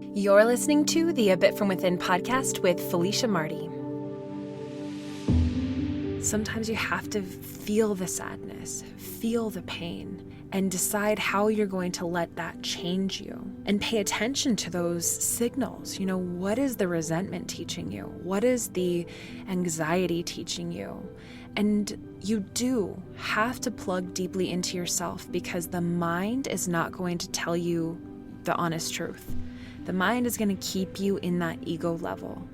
You're listening to the A Bit From Within podcast with Felicia Marty. Sometimes you have to feel the sadness, feel the pain, and decide how you're going to let that change you. And pay attention to those signals. You know, what is the resentment teaching you? What is the anxiety teaching you? And you do have to plug deeply into yourself, because the mind is not going to tell you the honest truth. The mind is going to keep you in that ego level.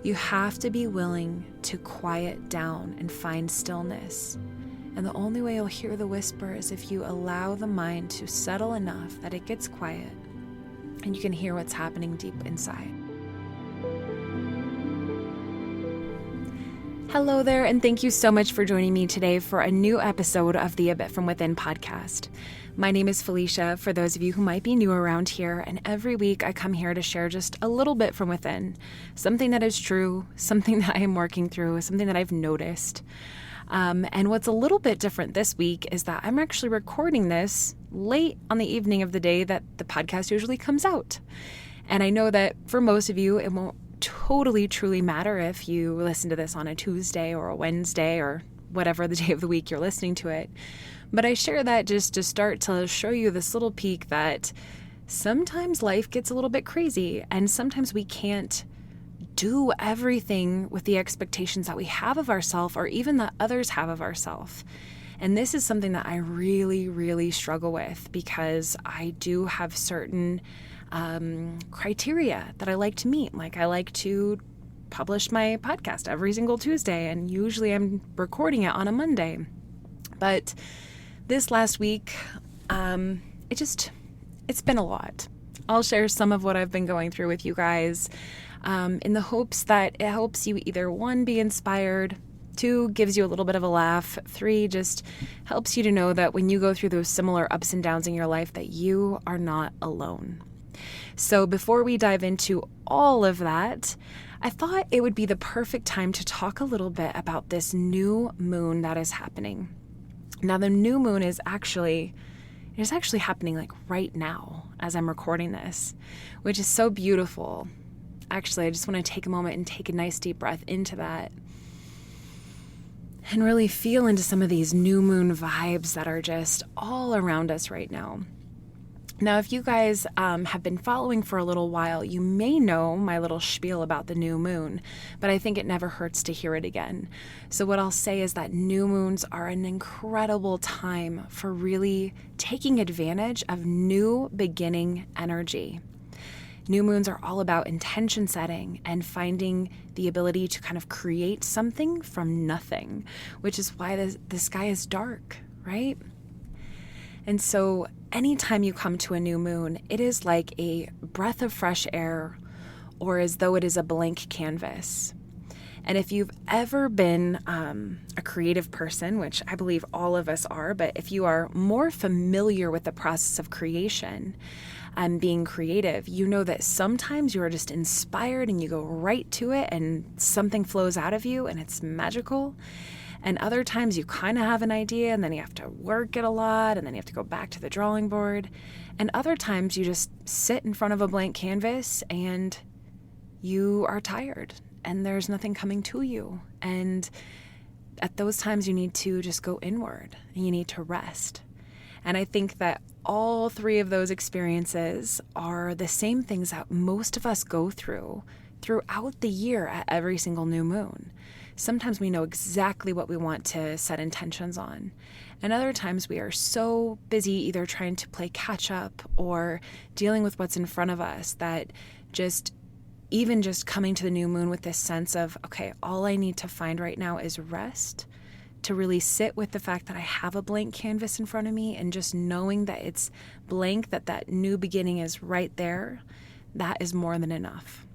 You have to be willing to quiet down and find stillness. And the only way you'll hear the whisper is if you allow the mind to settle enough that it gets quiet and you can hear what's happening deep inside. Hello there, and thank you so much for joining me today for a new episode of the A Bit From Within podcast. My name is Felicia, for those of you who might be new around here, and every week I come here to share just a little bit from within, something that is true, something that I am working through, something that I've noticed. And what's a little bit different this week is that I'm actually recording this late on the evening of the day that the podcast usually comes out. And I know that for most of you, it won't totally, truly matter if you listen to this on a Tuesday or a Wednesday or whatever the day of the week you're listening to it. But I share that just to start to show you this little peek that sometimes life gets a little bit crazy, and sometimes we can't do everything with the expectations that we have of ourselves or even that others have of ourselves. And this is something that I really, really struggle with, because I do have certain criteria that I like to meet. Like, I like to publish my podcast every single Tuesday, and usually I'm recording it on a Monday. But this last week, it's been a lot. I'll share some of what I've been going through with you guys, in the hopes that it helps you either, 1, be inspired, 2, gives you a little bit of a laugh, 3, just helps you to know that when you go through those similar ups and downs in your life, that you are not alone. So before we dive into all of that, I thought it would be the perfect time to talk a little bit about this new moon that is happening. Now, the new moon is actually happening like right now as I'm recording this, which is so beautiful. Actually, I just want to take a moment and take a nice deep breath into that and really feel into some of these new moon vibes that are just all around us right now. Now, if you guys have been following for a little while, you may know my little spiel about the new moon, but I think it never hurts to hear it again. So what I'll say is that new moons are an incredible time for really taking advantage of new beginning energy. New moons are all about intention setting and finding the ability to kind of create something from nothing, which is why the sky is dark, right? And so anytime you come to a new moon, it is like a breath of fresh air, or as though it is a blank canvas. And if you've ever been a creative person, which I believe all of us are, but if you are more familiar with the process of creation and being creative, you know that sometimes you are just inspired and you go right to it and something flows out of you and it's magical. And other times you kind of have an idea and then you have to work it a lot and then you have to go back to the drawing board. And other times you just sit in front of a blank canvas and you are tired and there's nothing coming to you. And at those times you need to just go inward and you need to rest. And I think that all 3 of those experiences are the same things that most of us go through throughout the year at every single new moon. Sometimes we know exactly what we want to set intentions on. And other times we are so busy either trying to play catch up or dealing with what's in front of us that even just coming to the new moon with this sense of, okay, all I need to find right now is rest, to really sit with the fact that I have a blank canvas in front of me and just knowing that it's blank, that new beginning is right there, that is more than enough.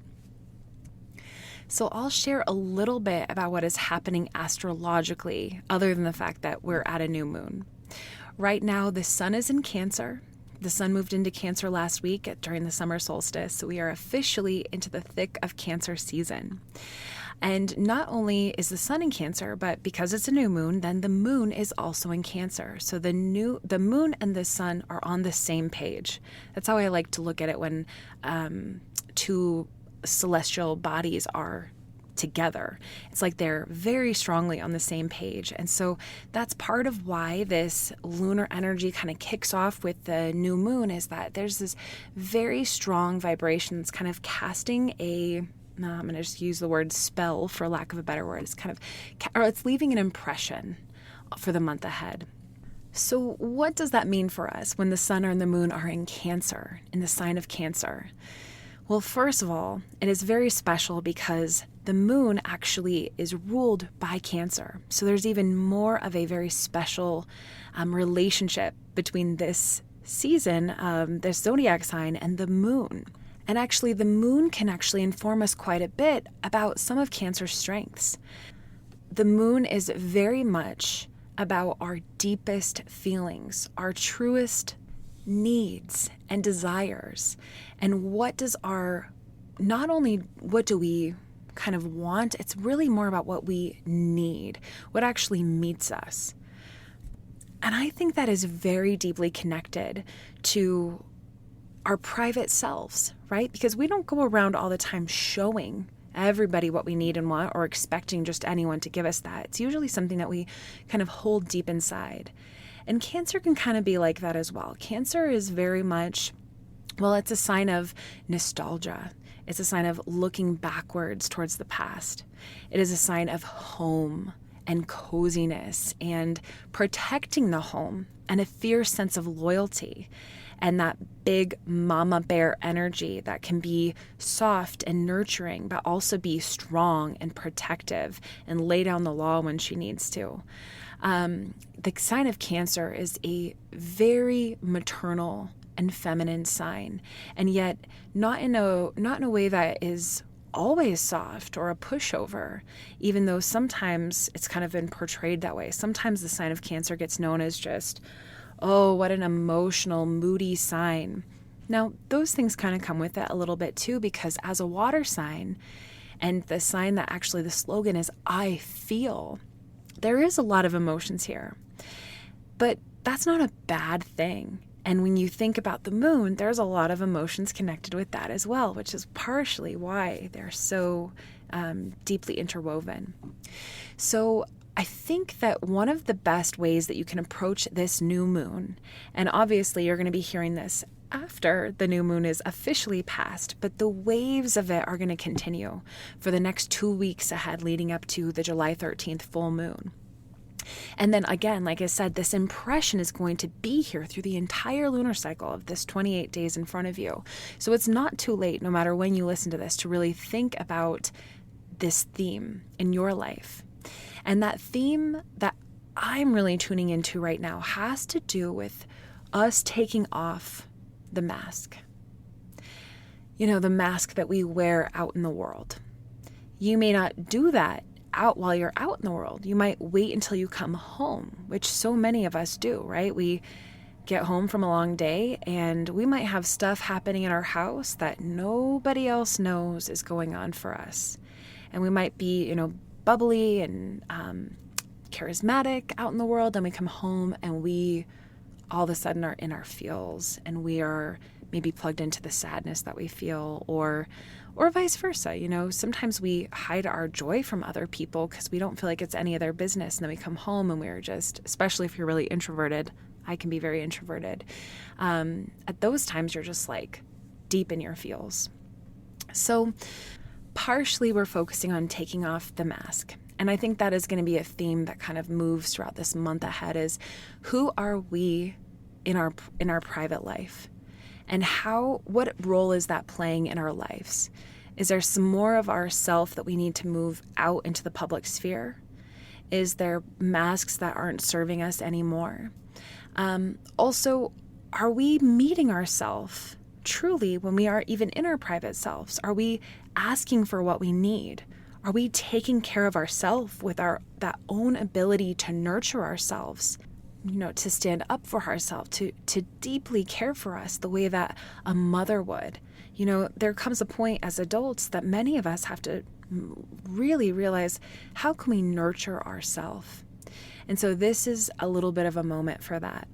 So I'll share a little bit about what is happening astrologically, other than the fact that we're at a new moon. Right now, the sun is in Cancer. The sun moved into Cancer last week during the summer solstice, so we are officially into the thick of Cancer season. And not only is the sun in Cancer, but because it's a new moon, then the moon is also in Cancer. So the moon and the sun are on the same page. That's how I like to look at it when two celestial bodies are together. It's like they're very strongly on the same page. And so that's part of why this lunar energy kind of kicks off with the new moon, is that there's this very strong vibration that's kind of casting I'm going to just use the word spell for lack of a better word. It's kind of, or it's leaving an impression for the month ahead. So what does that mean for us when the sun and the moon are in Cancer, in the sign of Cancer? Well, first of all, it is very special because the moon actually is ruled by Cancer. So there's even more of a very special relationship between this season, this zodiac sign, and the moon. And actually, the moon can actually inform us quite a bit about some of Cancer's strengths. The moon is very much about our deepest feelings, our truest needs and desires, and what do we kind of want, it's really more about what we need, what actually meets us. And I think that is very deeply connected to our private selves, right? Because we don't go around all the time showing everybody what we need and want, or expecting just anyone to give us that. It's usually something that we kind of hold deep inside. And Cancer can kind of be like that as well. Cancer is very much, well, it's a sign of nostalgia. It's a sign of looking backwards towards the past. It is a sign of home and coziness and protecting the home and a fierce sense of loyalty, and that big mama bear energy that can be soft and nurturing, but also be strong and protective and lay down the law when she needs to. The sign of Cancer is a very maternal and feminine sign, and yet not in a way that is always soft or a pushover, even though sometimes it's kind of been portrayed that way. Sometimes the sign of Cancer gets known as just, oh, what an emotional, moody sign. Now, those things kind of come with it a little bit too, because as a water sign, and the sign that actually the slogan is, I feel, there is a lot of emotions here. But that's not a bad thing. And when you think about the moon, there's a lot of emotions connected with that as well, which is partially why they're so deeply interwoven. So I think that one of the best ways that you can approach this new moon, and obviously you're going to be hearing this after the new moon is officially passed, but the waves of it are going to continue for the next 2 weeks ahead, leading up to the July 13th full moon. And then again, like I said, this impression is going to be here through the entire lunar cycle of this 28 days in front of you. So it's not too late, no matter when you listen to this, to really think about this theme in your life. And that theme that I'm really tuning into right now has to do with us taking off the mask. You know, the mask that we wear out in the world. You may not do that out while you're out in the world. You might wait until you come home, which so many of us do, right? We get home from a long day and we might have stuff happening in our house that nobody else knows is going on for us. And we might be, bubbly and charismatic out in the world, and we come home and we all of a sudden are in our feels, and we are maybe plugged into the sadness that we feel, or vice versa. Sometimes we hide our joy from other people because we don't feel like it's any of their business, and then we come home and we're just, especially if you're really introverted, I can be very introverted, at those times you're just like deep in your feels. So partially we're focusing on taking off the mask. And I think that is going to be a theme that kind of moves throughout this month ahead, is who are we in our private life? And what role is that playing in our lives? Is there some more of ourself that we need to move out into the public sphere? Is there masks that aren't serving us anymore? Also, are we meeting ourselves truly when we are even in our private selves? Are we asking for what we need? Are we taking care of ourselves with that own ability to nurture ourselves, to stand up for ourselves, to deeply care for us the way that a mother would? There comes a point as adults that many of us have to really realize, how can we nurture ourselves? And so this is a little bit of a moment for that.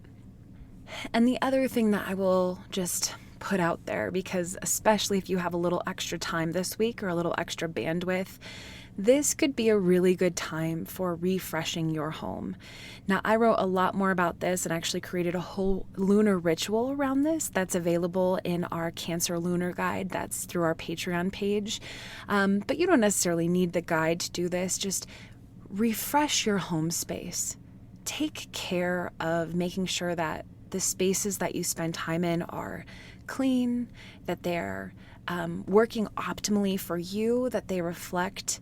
And the other thing that I will just put out there, because especially if you have a little extra time this week or a little extra bandwidth, this could be a really good time for refreshing your home. Now, I wrote a lot more about this and actually created a whole lunar ritual around this that's available in our Cancer Lunar Guide. That's through our Patreon page. But you don't necessarily need the guide to do this. Just refresh your home space. Take care of making sure that the spaces that you spend time in are clean, that they're working optimally for you, that they reflect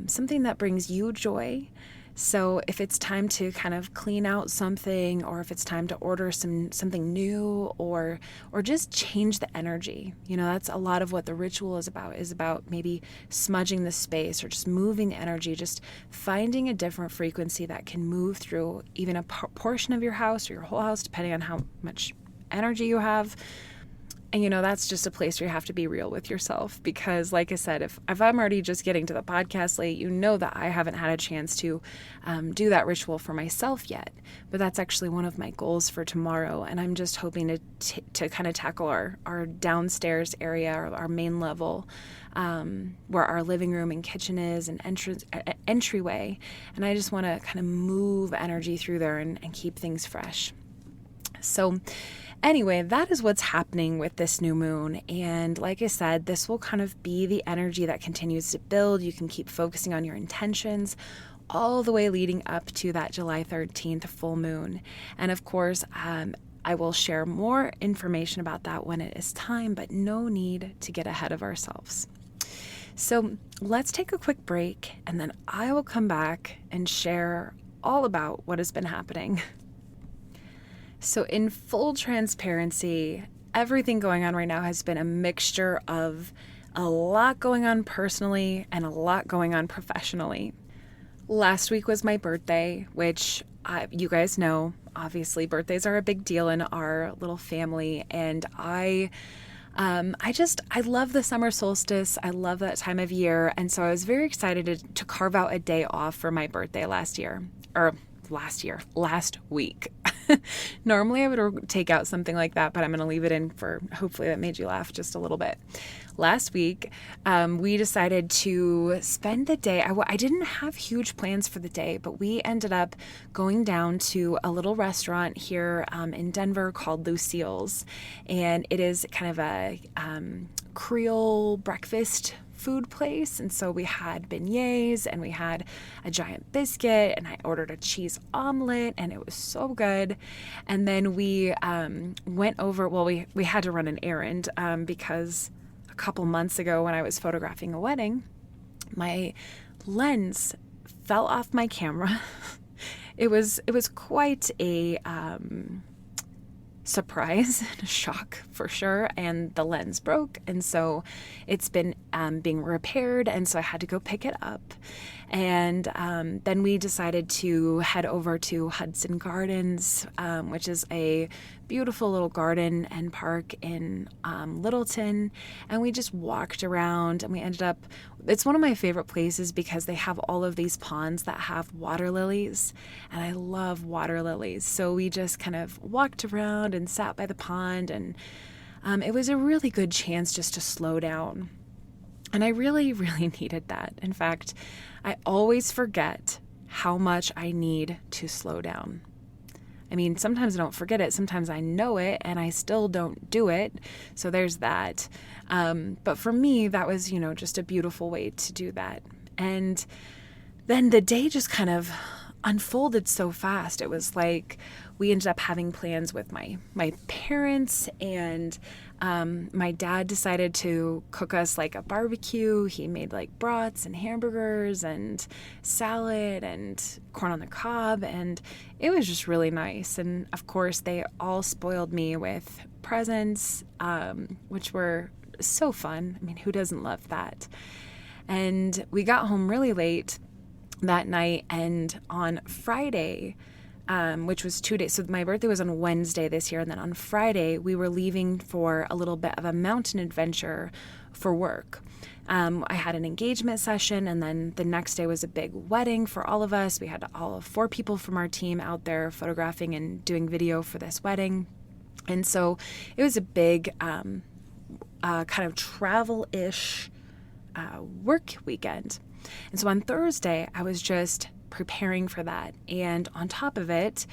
something that brings you joy. So if it's time to kind of clean out something, or if it's time to order something new, or just change the energy, that's a lot of what the ritual is about maybe smudging the space or just moving the energy, just finding a different frequency that can move through even a portion of your house or your whole house, depending on how much energy you have. And, that's just a place where you have to be real with yourself, because like I said, if I'm already just getting to the podcast late, that I haven't had a chance to do that ritual for myself yet. But that's actually one of my goals for tomorrow. And I'm just hoping to kind of tackle our downstairs area, or our main level, where our living room and kitchen is, and entryway. And I just want to kind of move energy through there and keep things fresh. So anyway, that is what's happening with this new moon. And like I said, this will kind of be the energy that continues to build. You can keep focusing on your intentions all the way leading up to that July 13th full moon. And of course, I will share more information about that when it is time, but no need to get ahead of ourselves. So let's take a quick break, and then I will come back and share all about what has been happening. So in full transparency, everything going on right now has been a mixture of a lot going on personally and a lot going on professionally. Last week was my birthday, which you guys know, obviously birthdays are a big deal in our little family. And I love the summer solstice. I love that time of year. And so I was very excited to carve out a day off for my birthday last week. Normally I would take out something like that, but I'm going to leave it in for, hopefully that made you laugh just a little bit. Last week, we decided to spend the day. I didn't have huge plans for the day, but we ended up going down to a little restaurant here in Denver called Lucille's. And it is kind of a Creole breakfast food place. And so we had beignets, and we had a giant biscuit, and I ordered a cheese omelet, and it was so good. And then we went over, we had to run an errand because a couple months ago when I was photographing a wedding, my lens fell off my camera. It was quite a surprise and a shock for sure, and the lens broke, and so it's been being repaired, and so I had to go pick it up. And then we decided to head over to Hudson Gardens, which is a beautiful little garden and park in Littleton. And we just walked around, and we ended up, it's one of my favorite places because they have all of these ponds that have water lilies, and I love water lilies. So we just kind of walked around and sat by the pond, and it was a really good chance just to slow down. And I really, really needed that. In fact, I always forget how much I need to slow down. I mean, sometimes I don't forget it. Sometimes I know it and I still don't do it. So there's that. But for me, that was, just a beautiful way to do that. And then the day just kind of unfolded so fast. It was like we ended up having plans with my parents, and my dad decided to cook us like a barbecue. He made like brats and hamburgers and salad and corn on the cob, and it was just really nice. And of course, they all spoiled me with presents, which were so fun. I mean, who doesn't love that? And we got home really late that night, and on Friday, which was 2 days. So my birthday was on Wednesday this year, and then on Friday we were leaving for a little bit of a mountain adventure for work. I had an engagement session, and then the next day was a big wedding for all of us. We had all 4 people from our team out there photographing and doing video for this wedding. And so it was a big kind of travel-ish work weekend. And so on Thursday, I was just preparing for that. And on top of it,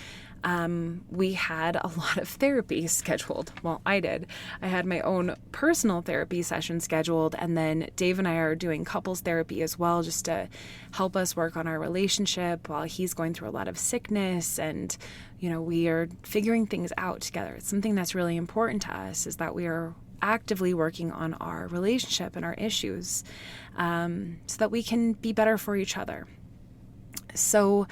we had a lot of therapy scheduled. Well, I did. I had my own personal therapy session scheduled, and then Dave and I are doing couples therapy as well, just to help us work on our relationship while he's going through a lot of sickness. And, we are figuring things out together. It's something that's really important to us, is that we are actively working on our relationship and our issues, so that we can be better for each other. So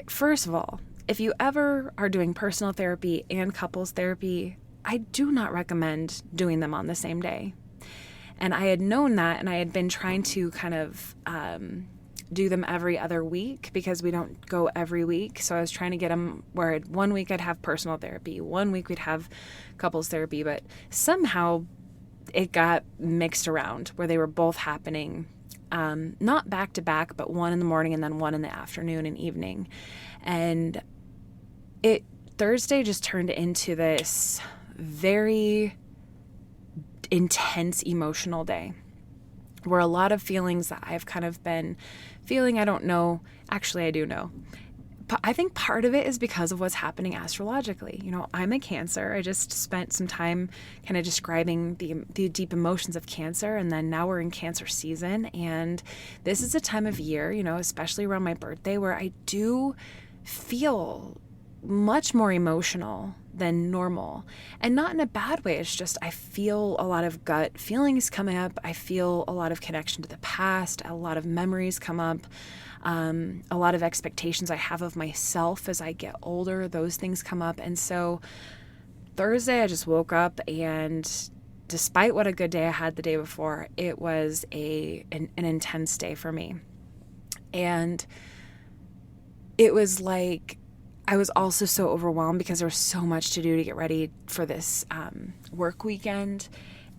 first of all, if you ever are doing personal therapy and couples therapy, I do not recommend doing them on the same day. And I had known that, and I had been trying to kind of do them every other week, because we don't go every week. So I was trying to get them where 1 week I'd have personal therapy, 1 week we'd have couples therapy, but somehow it got mixed around where they were both happening, not back to back, but one in the morning and then one in the afternoon and evening. And Thursday just turned into this very intense emotional day, where a lot of feelings that I've kind of been feeling, I don't know, actually I do know. But I think part of it is because of what's happening astrologically. I'm a Cancer. I just spent some time kind of describing the deep emotions of Cancer, and then now we're in Cancer season, and this is a time of year, especially around my birthday, where I do feel much more emotional than normal, and not in a bad way. It's just I feel a lot of gut feelings coming up. I feel a lot of connection to the past, a lot of memories come up, a lot of expectations I have of myself as I get older. Those things come up. And so Thursday I just woke up, and despite what a good day I had the day before, it was an intense day for me. And it was like I was also so overwhelmed because there was so much to do to get ready for this work weekend.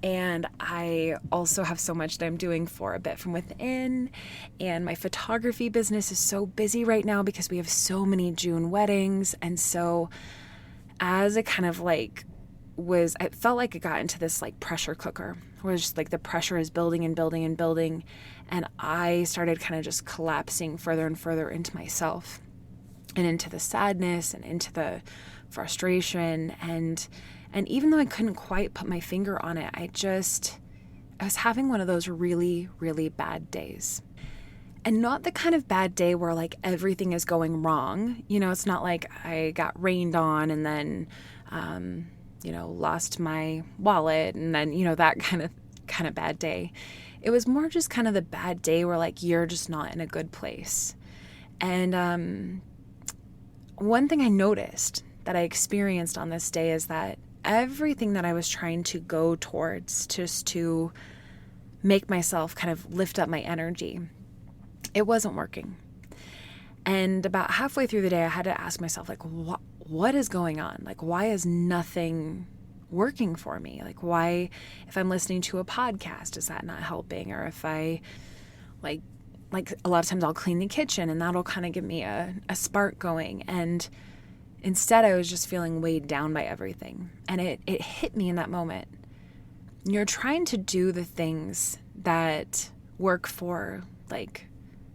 And I also have so much that I'm doing for A Bit From Within. And my photography business is so busy right now because we have so many June weddings. And so as it kind of it felt like it got into this pressure cooker, where it's just the pressure is building and building and building. And I started kind of just collapsing further and further into myself, and into the sadness and into the frustration. And even though I couldn't quite put my finger on it, I was having one of those really, really bad days. And not the kind of bad day where everything is going wrong. It's not like I got rained on and then, lost my wallet and then, that kind of bad day. It was more just kind of the bad day where you're just not in a good place. And, one thing I noticed that I experienced on this day is that everything that I was trying to go towards, just to make myself kind of lift up my energy, it wasn't working. And about halfway through the day, I had to ask myself, what is going on? Why is nothing working for me? Why, if I'm listening to a podcast, is that not helping? Or if I, a lot of times I'll clean the kitchen and that'll kind of give me a spark going. And instead I was just feeling weighed down by everything. And it hit me in that moment. You're trying to do the things that work for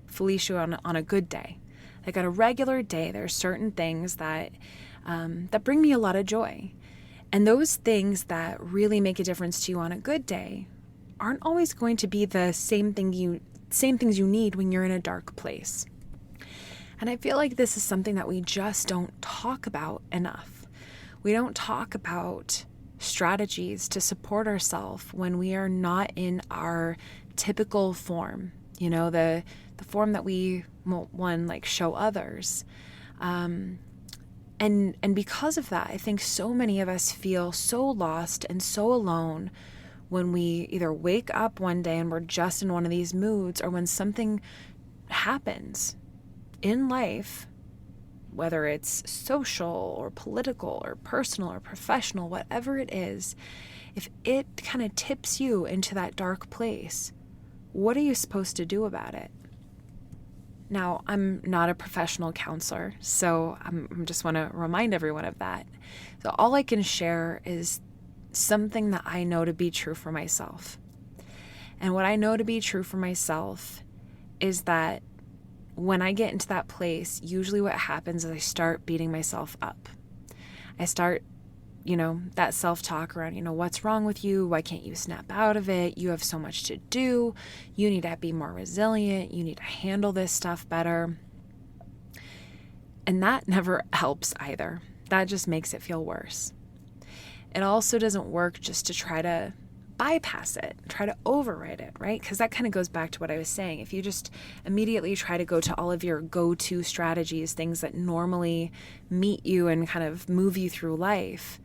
Felicia on a good day. On a regular day, there are certain things that bring me a lot of joy. And those things that really make a difference to you on a good day aren't always going to be the same things you need when you're in a dark place. And I feel like this is something that we just don't talk about enough. We don't talk about strategies to support ourselves when we are not in our typical form, the form that we show others. And because of that, I think so many of us feel so lost and so alone when we either wake up one day and we're just in one of these moods, or when something happens in life, whether it's social or political or personal or professional, whatever it is, if it kind of tips you into that dark place, what are you supposed to do about it? Now, I'm not a professional counselor, so I just want to remind everyone of that. So all I can share is something that I know to be true for myself. And what I know to be true for myself is that when I get into that place, usually what happens is I start beating myself up. I start, that self-talk around, what's wrong with you? Why can't you snap out of it? You have so much to do. You need to be more resilient. You need to handle this stuff better. And that never helps either. That just makes it feel worse. It also doesn't work just to try to bypass it, try to override it, right? Because that kind of goes back to what I was saying. If you just immediately try to go to all of your go-to strategies, things that normally meet you and kind of move you through life,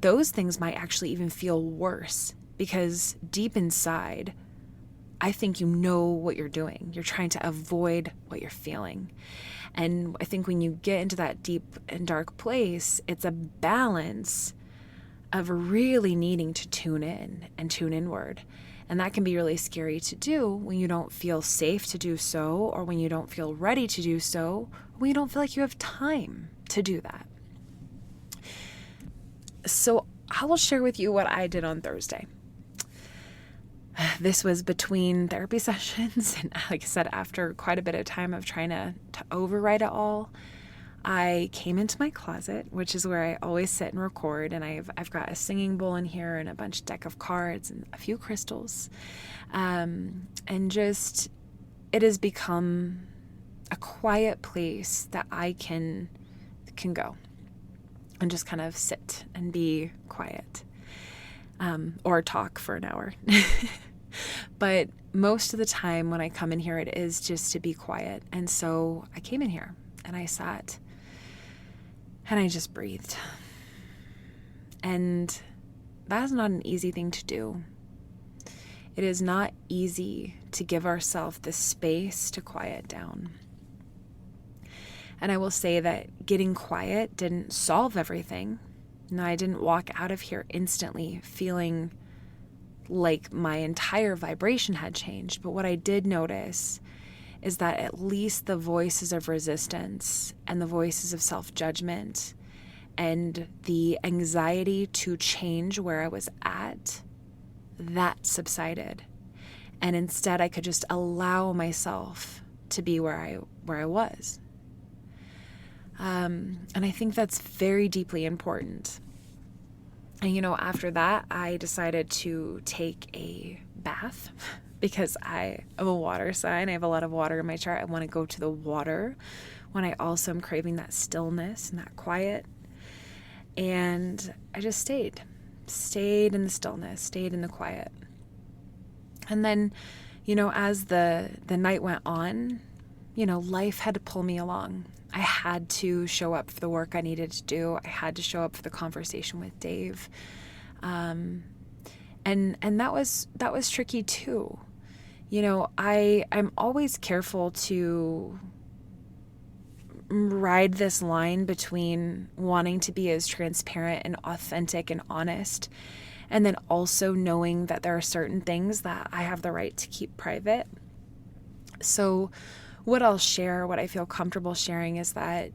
those things might actually even feel worse because deep inside, I think you know what you're doing. You're trying to avoid what you're feeling. And I think when you get into that deep and dark place, it's a balance of really needing to tune in and tune inward. And that can be really scary to do when you don't feel safe to do so, or when you don't feel ready to do so, or when you don't feel like you have time to do that. So I will share with you what I did on Thursday. This was between therapy sessions, and like I said, after quite a bit of time of trying to override it all, I came into my closet, which is where I always sit and record, and I've got a singing bowl in here and a deck of cards and a few crystals, and just it has become a quiet place that I can go and just kind of sit and be quiet, or talk for an hour. But most of the time when I come in here, it is just to be quiet. And so I came in here and I sat and I just breathed. And that's not an easy thing to do. It is not easy to give ourselves the space to quiet down. And I will say that getting quiet didn't solve everything. No, I didn't walk out of here instantly feeling like my entire vibration had changed. But what I did notice is that at least the voices of resistance and the voices of self-judgment and the anxiety to change where I was at, that subsided. And instead I could just allow myself to be where I was. And I think that's very deeply important. And, after that, I decided to take a bath because I am a water sign. I have a lot of water in my chart. I want to go to the water when I also am craving that stillness and that quiet. And I just stayed in the stillness, stayed in the quiet. And then, as the night went on, life had to pull me along. I had to show up for the work I needed to do. I had to show up for the conversation with Dave. And that was tricky too. I'm always careful to ride this line between wanting to be as transparent and authentic and honest, and then also knowing that there are certain things that I have the right to keep private. So what I'll share, what I feel comfortable sharing, is that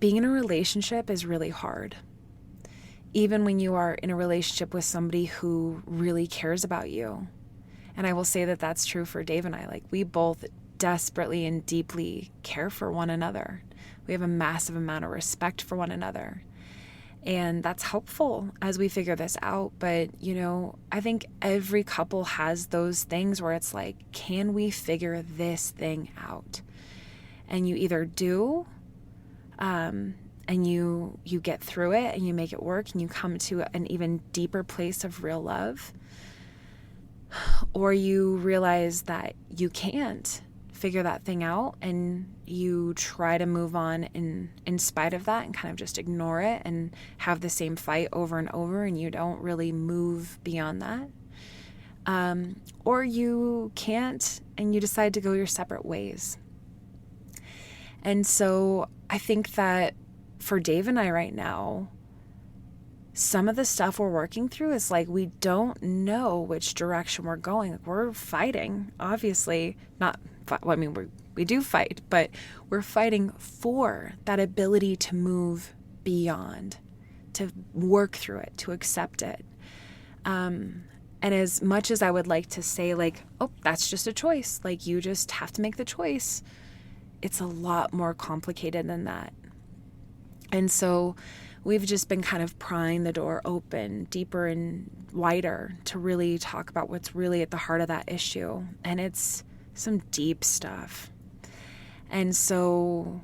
being in a relationship is really hard. Even when you are in a relationship with somebody who really cares about you. And I will say that that's true for Dave and I. Like, we both desperately and deeply care for one another. We have a massive amount of respect for one another. And that's helpful as we figure this out. But, I think every couple has those things where it's like, can we figure this thing out? And you either do, and you get through it and you make it work and you come to an even deeper place of real love, or you realize that you can't figure that thing out and you try to move on in spite of that and kind of just ignore it and have the same fight over and over, and you don't really move beyond that. Or you can't and you decide to go your separate ways. And so I think that for Dave and I right now, some of the stuff we're working through is like we don't know which direction we're going. Like, we're fighting, obviously, not, well, I mean, we do fight, but we're fighting for that ability to move beyond, to work through it, to accept it. And as much as I would like to say, like, oh, that's just a choice, like, you just have to make the choice, it's a lot more complicated than that. And so we've just been kind of prying the door open deeper and wider to really talk about what's really at the heart of that issue. And it's some deep stuff. And so,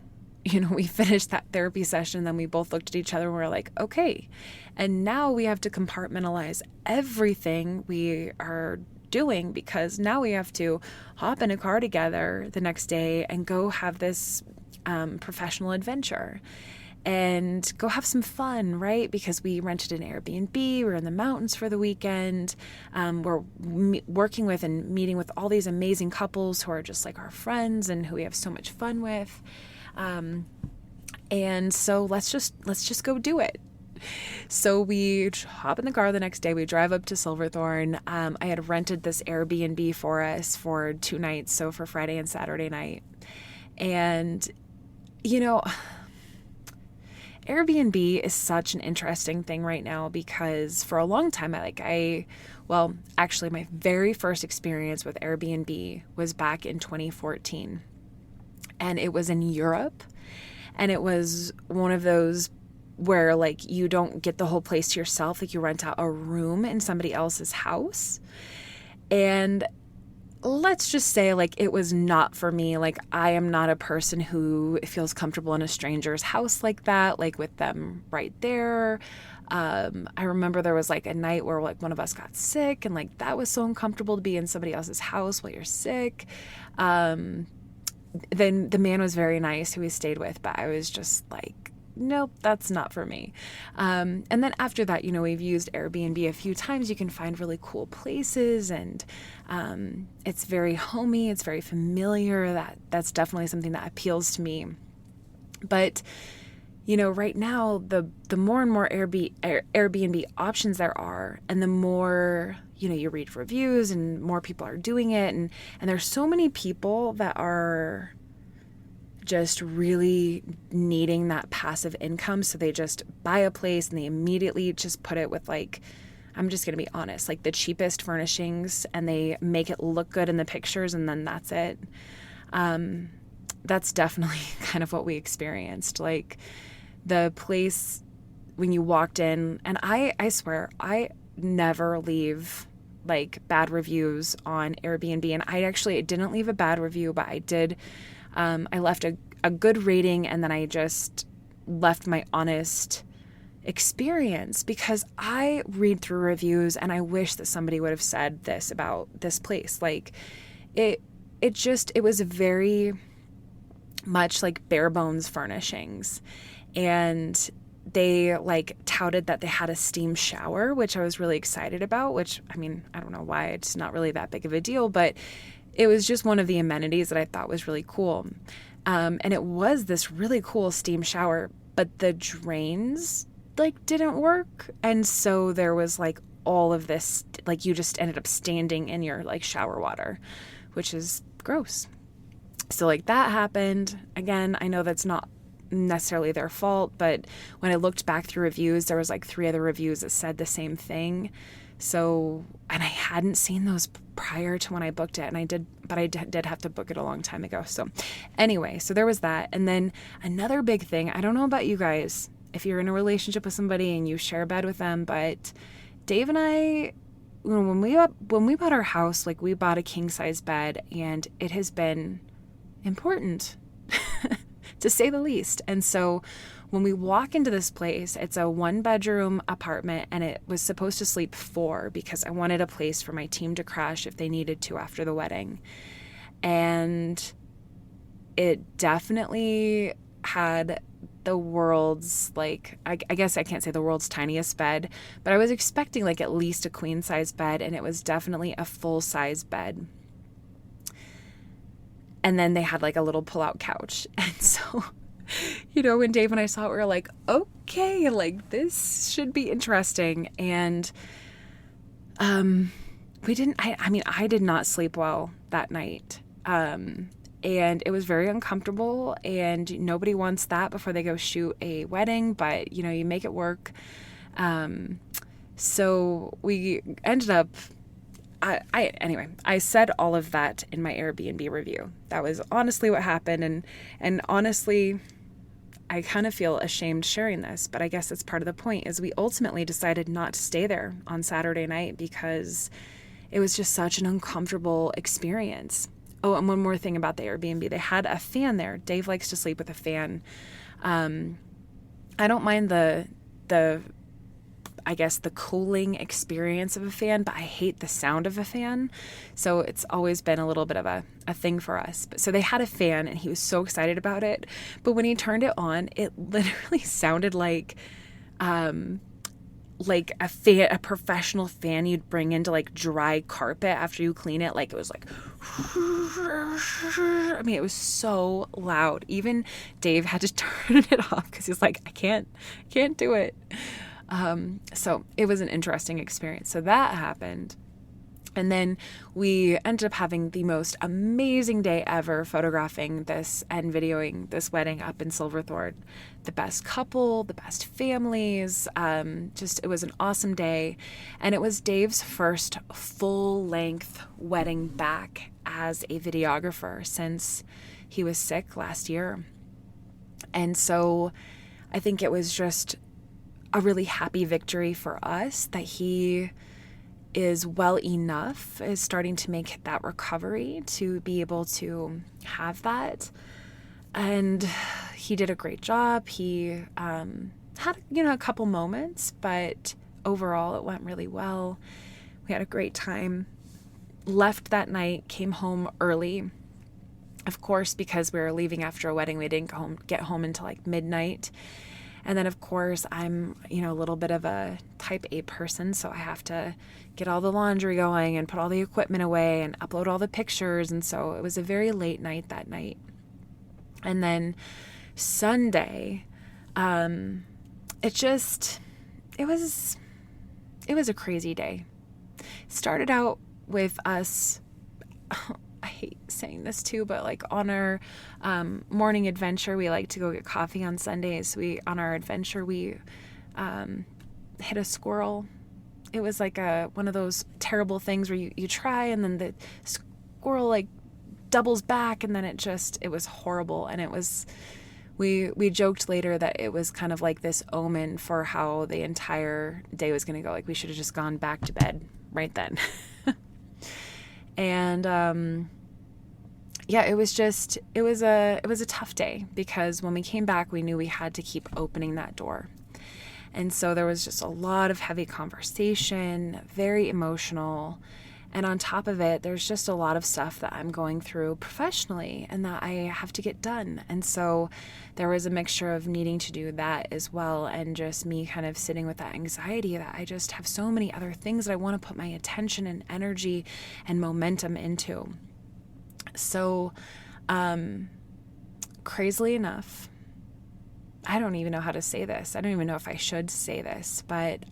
we finished that therapy session, then we both looked at each other and we were like, okay. And now we have to compartmentalize everything we are doing, because now we have to hop in a car together the next day and go have this professional adventure and go have some fun, right? Because we rented an Airbnb, we're in the mountains for the weekend, we're working with and meeting with all these amazing couples who are just like our friends and who we have so much fun with. And so let's just go do it. So we hop in the car the next day, we drive up to Silverthorne. I had rented this Airbnb for us for 2 nights, so for Friday and Saturday night. And, Airbnb is such an interesting thing right now, because for a long time, actually my very first experience with Airbnb was back in 2014, and it was in Europe, and it was one of those where like you don't get the whole place to yourself, like you rent out a room in somebody else's house. And let's just say, like, it was not for me. Like, I am not a person who feels comfortable in a stranger's house like that, like with them right there. I remember there was like a night where like one of us got sick, and like that was so uncomfortable to be in somebody else's house while you're sick. Then the man was very nice who we stayed with, but I was just like, nope, that's not for me. And then after that, we've used Airbnb a few times. You can find really cool places, and it's very homey, it's very familiar. That's definitely something that appeals to me. But right now, the more and more Airbnb options there are, and the more you read reviews, and more people are doing it, and there's so many people that are just really needing that passive income, so they just buy a place and they immediately just put it with, like, I'm just gonna be honest, like the cheapest furnishings, and they make it look good in the pictures, and then that's it. That's definitely kind of what we experienced. Like, the place when you walked in, and I swear I never leave like bad reviews on Airbnb, and I didn't leave a bad review, but I did. I left a good rating, and then I just left my honest experience, because I read through reviews and I wish that somebody would have said this about this place. Like, it was very much like bare bones furnishings, and they like touted that they had a steam shower, which I was really excited about, which, I mean, I don't know why, it's not really that big of a deal, but it was just one of the amenities that I thought was really cool. And it was this really cool steam shower, but the drains like didn't work. And so there was like all of this, like you just ended up standing in your like shower water, which is gross. So like that happened. Again, I know that's not necessarily their fault, but when I looked back through reviews, there was like 3 other reviews that said the same thing. So, and I hadn't seen those prior to when I booked it, and I did have to book it a long time ago. So anyway, so there was that. And then another big thing, I don't know about you guys, if you're in a relationship with somebody and you share a bed with them, but Dave and I, when we bought our house, like we bought a king size bed, and it has been important to say the least. And so when we walk into this place, it's a 1-bedroom apartment, and it was supposed to sleep 4 because I wanted a place for my team to crash if they needed to after the wedding. And it definitely had the world's, like, I guess I can't say the world's tiniest bed, but I was expecting like at least a queen size bed, and it was definitely a full size bed. And then they had like a little pull-out couch. And so when Dave and I saw it, we were like, okay, like this should be interesting. And I did not sleep well that night. And it was very uncomfortable, and nobody wants that before they go shoot a wedding, but you make it work. So we ended up, anyway, I said all of that in my Airbnb review. That was honestly what happened. And honestly, I kind of feel ashamed sharing this, but I guess it's part of the point, is we ultimately decided not to stay there on Saturday night because it was just such an uncomfortable experience. Oh, and one more thing about the Airbnb. They had a fan there. Dave likes to sleep with a fan. I don't mind the cooling experience of a fan, but I hate the sound of a fan. So it's always been a little bit of a thing for us. So they had a fan, and he was so excited about it. But when he turned it on, it literally sounded like a professional fan you'd bring into like dry carpet after you clean it. Like it was like, I mean, it was so loud. Even Dave had to turn it off because he's like, I can't do it. So it was an interesting experience. So that happened. And then we ended up having the most amazing day ever photographing this and videoing this wedding up in Silverthorne. The best couple, the best families, it was an awesome day. And it was Dave's first full-length wedding back as a videographer since he was sick last year. And so I think it was just a really happy victory for us that he is well enough, is starting to make that recovery to be able to have that. And he did a great job. He had, a couple moments, but overall it went really well. We had a great time. Left that night, came home early. Of course, because we were leaving after a wedding, we didn't get home until like midnight. And then, of course, I'm, a little bit of a type A person, so I have to get all the laundry going and put all the equipment away and upload all the pictures. And so it was a very late night that night. And then Sunday, it was a crazy day. Started out with us, I hate saying this too, but like on our morning adventure, we like to go get coffee on Sundays. On our adventure, we hit a squirrel. It was like one of those terrible things where you try and then the squirrel like doubles back, and then it was horrible. And we joked later that it was kind of like this omen for how the entire day was going to go. Like we should have just gone back to bed right then. And it was a tough day because when we came back, we knew we had to keep opening that door. And so there was just a lot of heavy conversation, very emotional. And on top of it, there's just a lot of stuff that I'm going through professionally and that I have to get done. And so there was a mixture of needing to do that as well, and just me kind of sitting with that anxiety that I just have so many other things that I want to put my attention and energy and momentum into. So, crazily enough, I don't even know how to say this. I don't even know if I should say this, but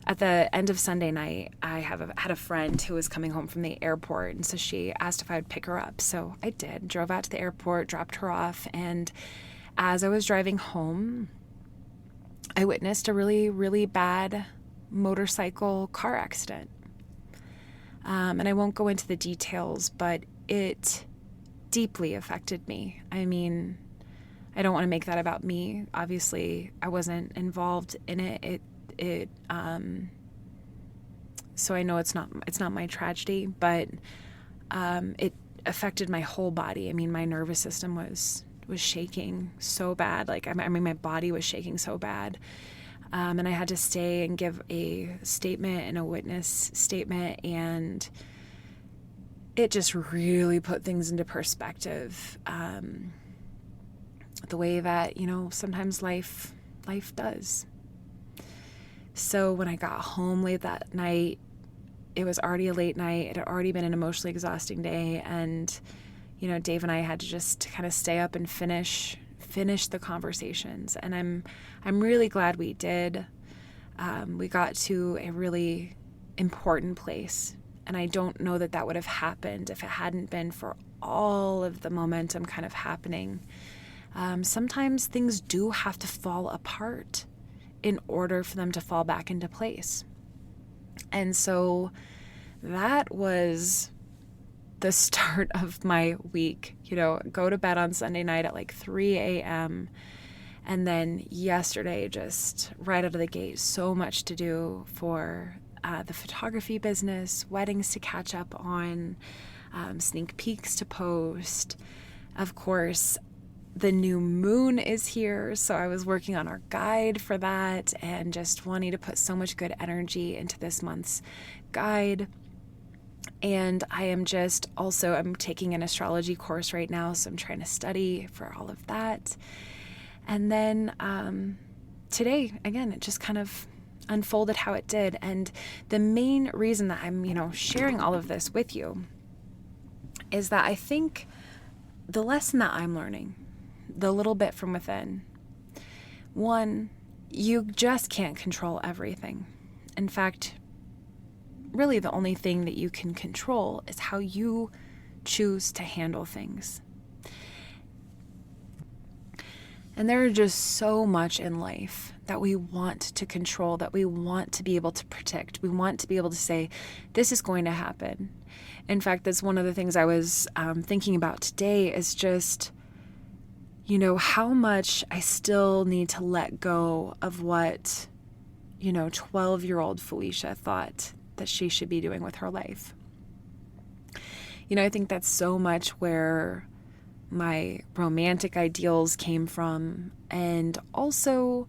at the end of Sunday night, I had a friend who was coming home from the airport, and so she asked if I would pick her up. So I did. Drove out to the airport, dropped her off, and as I was driving home, I witnessed a really, really bad motorcycle car accident. And I won't go into the details, but it deeply affected me. I mean, I don't want to make that about me. Obviously, I wasn't involved in it. So I know it's not my tragedy, but it affected my whole body. I mean, my nervous system was shaking so bad. Like, I mean, my body was shaking so bad. And I had to stay and give a statement and a witness statement, and it just really put things into perspective. The way that, sometimes life does. So when I got home late that night, it was already a late night. It had already been an emotionally exhausting day. And, Dave and I had to just kind of stay up and finish the conversations. And I'm really glad we did. We got to a really important place. And I don't know that would have happened if it hadn't been for all of the momentum kind of happening. Sometimes things do have to fall apart in order for them to fall back into place. And so that was the start of my week. Go to bed on Sunday night at like 3 a.m. And then yesterday, just right out of the gate, so much to do for the photography business, weddings to catch up on, sneak peeks to post. Of course, the new moon is here, so I was working on our guide for that and just wanting to put so much good energy into this month's guide. And I am I'm taking an astrology course right now, so I'm trying to study for all of that. And then today, again, it just kind of unfolded how it did. And the main reason that I'm, sharing all of this with you is that I think the lesson that I'm learning, the little bit from within, one, you just can't control everything. In fact, really the only thing that you can control is how you choose to handle things. And there is just so much in life that we want to control, that we want to be able to predict. We want to be able to say, this is going to happen. In fact, that's one of the things I was thinking about today is just, how much I still need to let go of what, 12-year-old Felicia thought that she should be doing with her life. I think that's so much where my romantic ideals came from, and also,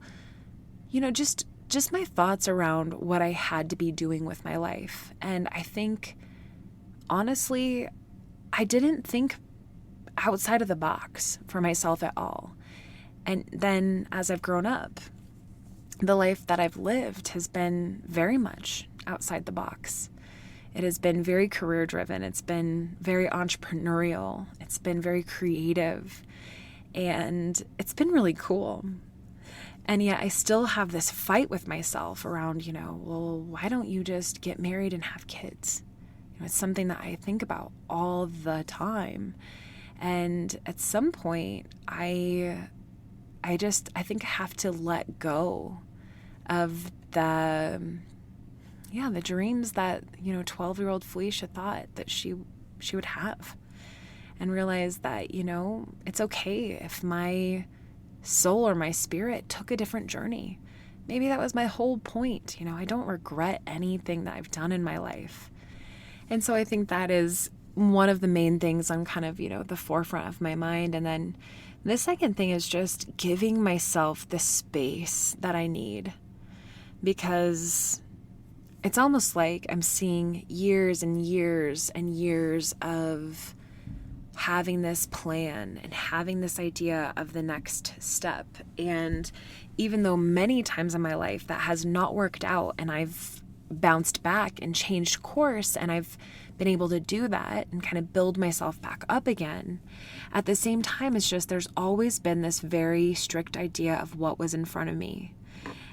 just my thoughts around what I had to be doing with my life. And I think, honestly, I didn't think outside of the box for myself at all. And then as I've grown up, the life that I've lived has been very much outside the box. It has been very career driven. It's been very entrepreneurial. It's been very creative. And it's been really cool. And yet I still have this fight with myself around, well, why don't you just get married and have kids? It's something that I think about all the time. And at some point, I think I have to let go of the dreams that, 12-year-old Felicia thought that she would have, and realize that, it's okay if my soul or my spirit took a different journey. Maybe that was my whole point. I don't regret anything that I've done in my life. And so I think that is one of the main things on kind of, the forefront of my mind. And then the second thing is just giving myself the space that I need, because it's almost like I'm seeing years and years and years of having this plan and having this idea of the next step. And even though many times in my life that has not worked out, and I've bounced back and changed course, and I've been able to do that and kind of build myself back up again, at the same time, it's just there's always been this very strict idea of what was in front of me.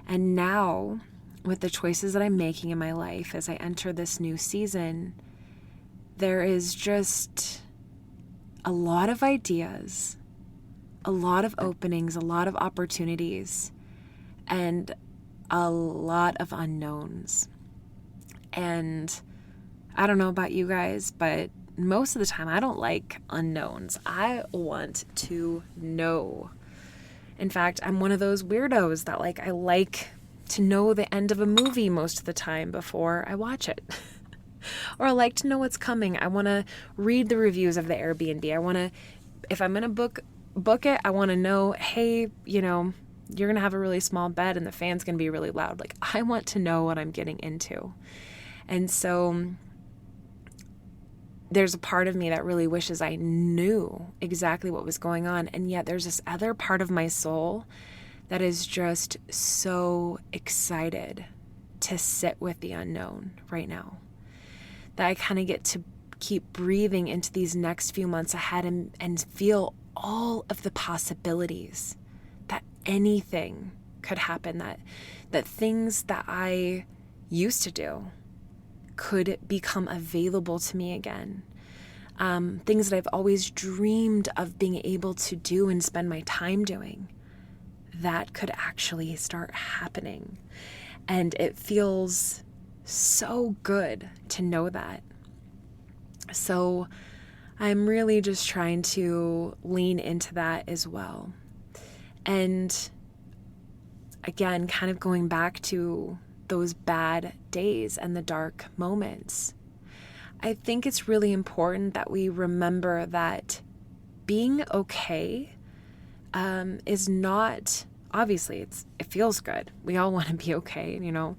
And now, with the choices that I'm making in my life as I enter this new season, there is just a lot of ideas, a lot of openings, a lot of opportunities, and a lot of unknowns. And I don't know about you guys, but most of the time I don't like unknowns. I want to know. In fact, I'm one of those weirdos that I like to know the end of a movie most of the time before I watch it. Or I like to know what's coming. I want to read the reviews of the Airbnb. If I'm going to book it, I want to know, hey, you're going to have a really small bed and the fan's going to be really loud. I want to know what I'm getting into. And so there's a part of me that really wishes I knew exactly what was going on. And yet there's this other part of my soul that is just so excited to sit with the unknown right now, that I kind of get keep breathing into these next few months ahead and feel all of the possibilities that anything could happen, that things that I used to do could become available to me again. Things that I've always dreamed of being able to do and spend my time doing, that could actually start happening. And it feels so good to know that. So I'm really just trying to lean into that as well. And again, kind of going back to those bad days and the dark moments, I think it's really important that we remember that being okay is not, obviously it feels good. We all want to be okay, you know.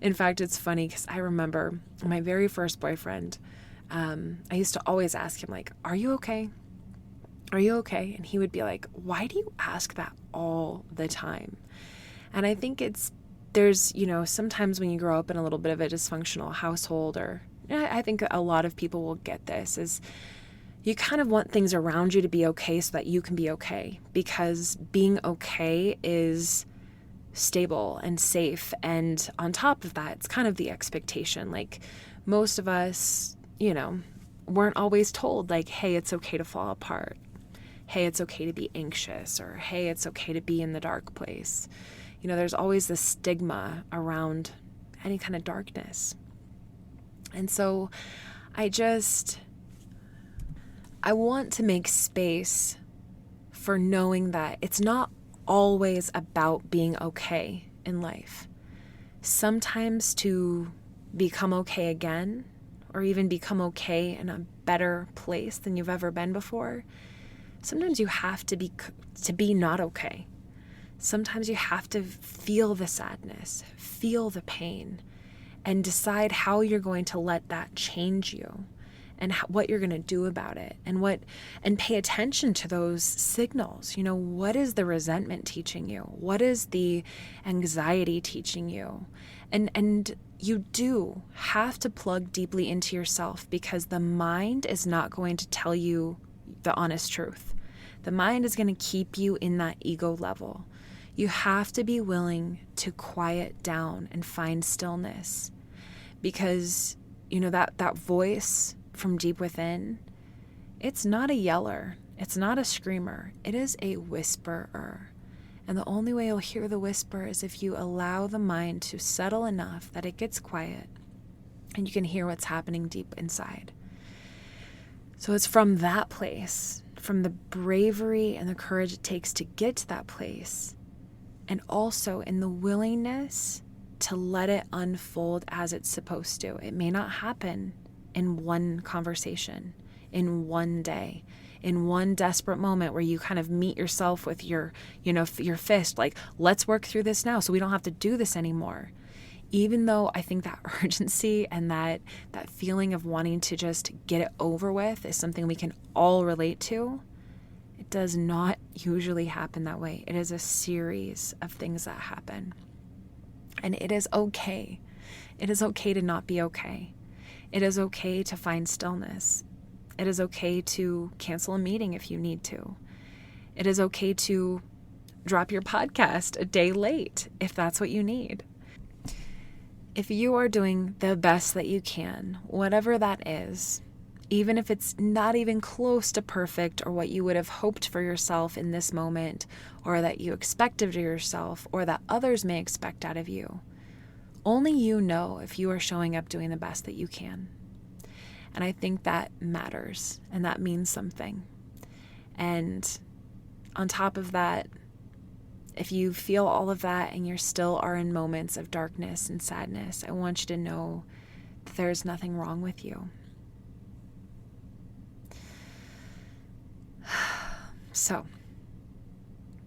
In fact, it's funny because I remember my very first boyfriend, I used to always ask him, like, are you okay? Are you okay? And he would be like, why do you ask that all the time? And I think there's, you know, sometimes when you grow up in a little bit of a dysfunctional household, or I think a lot of people will get this, is you kind of want things around you to be okay so that you can be okay, because being okay is stable and safe. And on top of that, it's kind of the expectation. Like, most of us, you know, weren't always told, like, hey, it's okay to fall apart. Hey, it's okay to be anxious, or hey, it's okay to be in the dark place. You know, there's always this stigma around any kind of darkness. And so I want to make space for knowing that it's not always about being okay in life. Sometimes to become okay again, or even become okay in a better place than you've ever been before, sometimes you have to be not okay. Sometimes you have to feel the sadness, feel the pain, and decide how you're going to let that change you, and what you're going to do about it, and pay attention to those signals. You know, what is the resentment teaching you? What is the anxiety teaching you? And you do have to plug deeply into yourself, because the mind is not going to tell you the honest truth. The mind is going to keep you in that ego level. You have to be willing to quiet down and find stillness, because, you know, that voice from deep within, it's not a yeller, it's not a screamer, it is a whisperer. And the only way you'll hear the whisper is if you allow the mind to settle enough that it gets quiet and you can hear what's happening deep inside. So it's from that place, from the bravery and the courage it takes to get to that place, and also in the willingness to let it unfold as it's supposed to. It may not happen in one conversation, in one day, in one desperate moment where you kind of meet yourself with your fist, like, let's work through this now so we don't have to do this anymore. Even though I think that urgency and that feeling of wanting to just get it over with is something we can all relate to, it does not usually happen that way. It is a series of things that happen. And it is okay. It is okay to not be okay. It is okay to find stillness. It is okay to cancel a meeting if you need to. It is okay to drop your podcast a day late if that's what you need. If you are doing the best that you can, whatever that is, even if it's not even close to perfect or what you would have hoped for yourself in this moment, or that you expected of yourself, or that others may expect out of you, only you know if you are showing up doing the best that you can. And I think that matters, and that means something. And on top of that, if you feel all of that and you still are in moments of darkness and sadness, I want you to know that there's nothing wrong with you. So,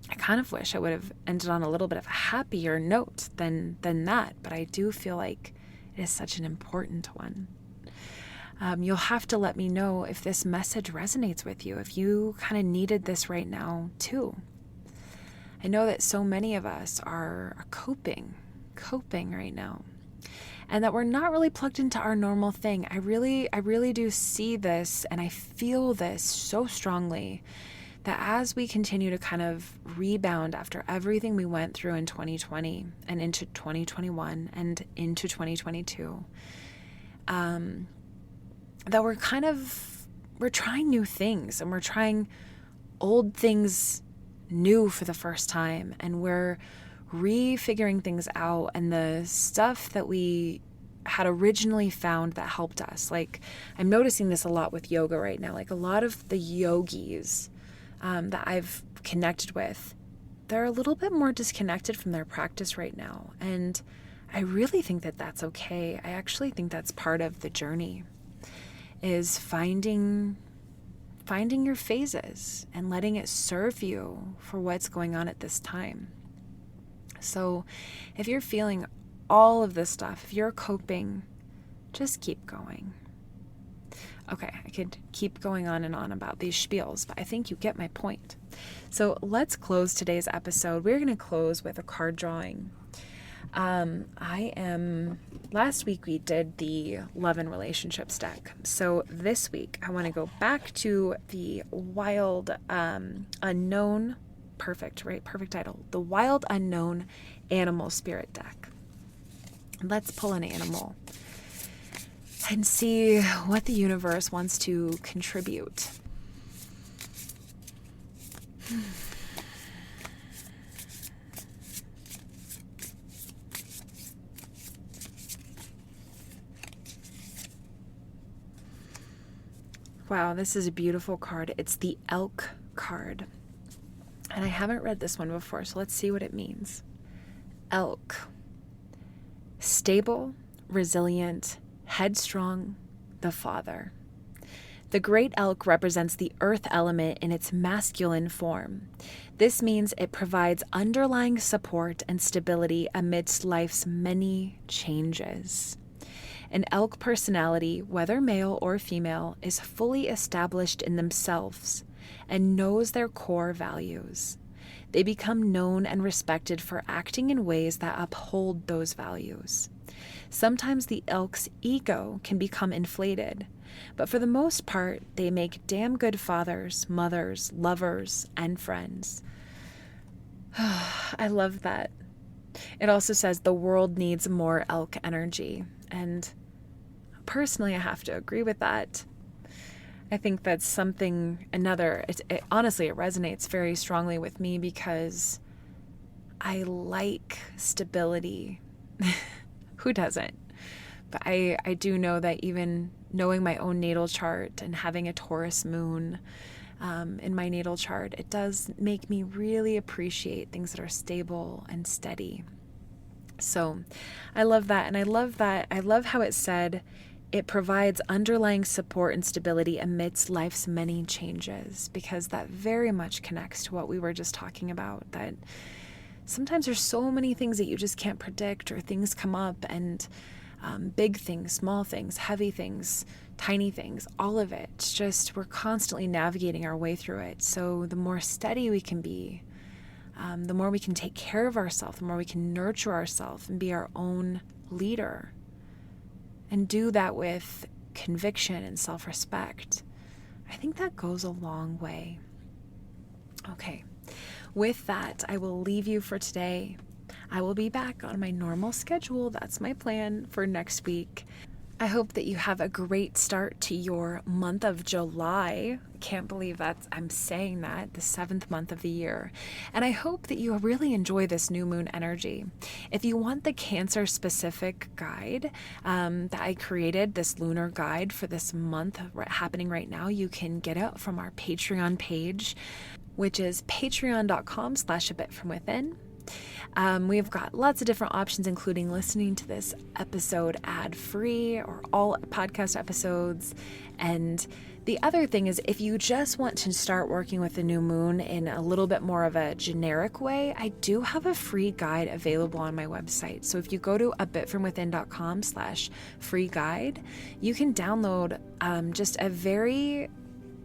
I kind of wish I would have ended on a little bit of a happier note than that, but I do feel like it is such an important one. You'll have to let me know if this message resonates with you, if you kind of needed this right now too. I know that so many of us are coping right now. and that we're not really plugged into our normal thing. I really do see this, and I feel this so strongly, that as we continue to kind of rebound after everything we went through in 2020 and into 2021 and into 2022, that we're trying new things, and we're trying old things new for the first time, and we're refiguring things out, and the stuff that we had originally found that helped us. Like, I'm noticing this a lot with yoga right now. Like, a lot of the yogis that I've connected with, they're a little bit more disconnected from their practice right now. And I really think that that's okay. I actually think that's part of the journey, is finding your phases and letting it serve you for what's going on at this time. So if you're feeling all of this stuff, if you're coping, just keep going. Okay, I could keep going on and on about these spiels, but I think you get my point. So let's close today's episode. We're going to close with a card drawing. Last week we did the love and relationships deck. So this week I want to go back to the wild, unknown, perfect title, the wild unknown animal spirit deck. Let's pull an animal and see what the universe wants to contribute. Wow, this is a beautiful card. It's the Elk card. And I haven't read this one before, so let's see what it means. Elk. Stable, resilient, headstrong, the father. The great elk represents the earth element in its masculine form. This means it provides underlying support and stability amidst life's many changes. An elk personality, whether male or female, is fully established in themselves and knows their core values. They become known and respected for acting in ways that uphold those values. Sometimes the elk's ego can become inflated, but for the most part, they make damn good fathers, mothers, lovers, and friends. I love that. It also says the world needs more elk energy, and personally, I have to agree with that. I think that's something, honestly, it resonates very strongly with me because I like stability. Who doesn't? But I do know that even knowing my own natal chart and having a Taurus moon in my natal chart, it does make me really appreciate things that are stable and steady. So I love that. And I love how it said it provides underlying support and stability amidst life's many changes, because that very much connects to what we were just talking about, that sometimes there's so many things that you just can't predict, or things come up, and big things, small things, heavy things, tiny things, all of it. It's just we're constantly navigating our way through it. So the more steady we can be, the more we can take care of ourselves, the more we can nurture ourselves and be our own leader, and do that with conviction and self-respect. I think that goes a long way. Okay. With that, I will leave you for today. I will be back on my normal schedule. That's my plan for next week. I hope that you have a great start to your month of July. Can't believe that I'm saying that, the 7th month of the year. And I hope that you really enjoy this new moon energy. If you want the Cancer specific guide that I created, this lunar guide for this month happening right now, you can get it from our Patreon page, which is patreon.com/abitfromwithin. We've got lots of different options, including listening to this episode ad-free or all podcast episodes. And the other thing is, if you just want to start working with the new moon in a little bit more of a generic way, I do have a free guide available on my website. So if you go to abitfromwithin.com/free guide, you can download just a very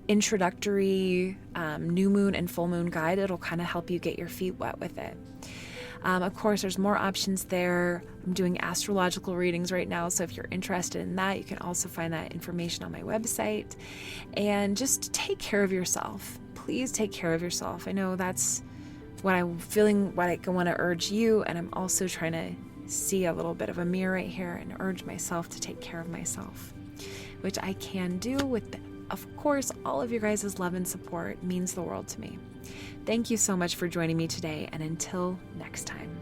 introductory new moon and full moon guide. It'll kind of help you get your feet wet with it. Of course, there's more options there. I'm doing astrological readings right now, so if you're interested in that, you can also find that information on my website. And just take care of yourself. Please take care of yourself. I know that's what I'm feeling, what I want to urge you, and I'm also trying to see a little bit of a mirror right here and urge myself to take care of myself, which I can do with, of course, all of your guys' love and support. Means the world to me. Thank you so much for joining me today, and until next time.